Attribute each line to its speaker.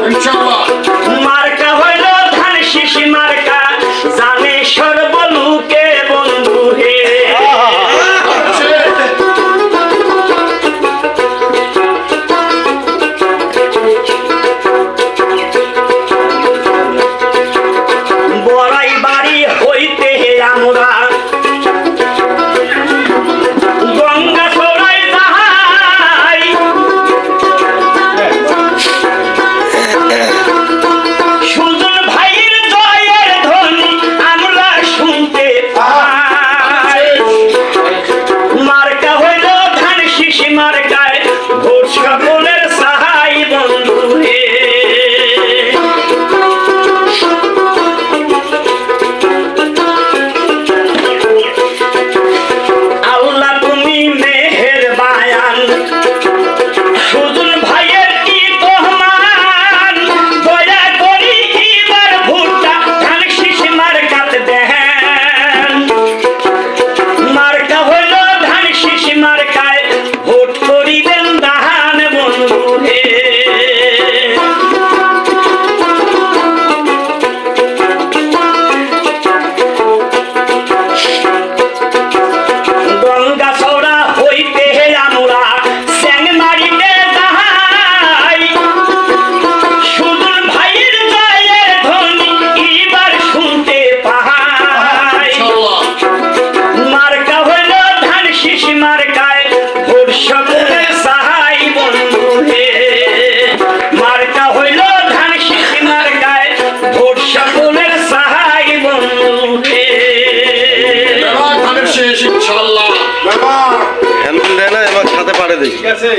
Speaker 1: ইনশাআল্লাহ।
Speaker 2: মার্কা হইল ধান শীষ মার্কা, জানে সর্বলোকে বন্ধু হে। বড়াই বাড়ি হইতে আমরা গঙ্গা চড়াই যাই, সুজন ভাইয়ের জয়ের ধ্বনি আমরা শুনতে পাই। মার্কা হইল ধান শীষ মার্কায়, ভোট সকলের সাহাই বন্ধু হে। আল্লাহ তুমি মেহের বায়ান, সুজন ভাইয়ের কি তোহমান, দয়া করি এবার ভোটটা ধান শীষ মার্কাতে দেন। মার্কা হইল ধান শীষ মার্কায়, ভোট করিবেন দান বন্ধু হে। গঙ্গা চড়া হইতে আমরা স্যাংমারিতে যাই, সুজন ভাইয়ের জয়ের ধ্বনি এবার শুনতে পাই।
Speaker 1: ইনশাআল্লাহ।
Speaker 2: মার্কা হইল ধান শীষ মার্কায়, ভোট সকলের সাহাই বন্ধু হে। মার্কা হইল ধান শীষ মার্কায়, ভোট সকলের সাহাই বন্ধু হে।
Speaker 1: এবার ধানের শেষ ইনশাআল্লাহ।
Speaker 3: হ্যান্ডেল দেয় না, এবার সাথে পারে দেখি।
Speaker 4: ঠিক আছে।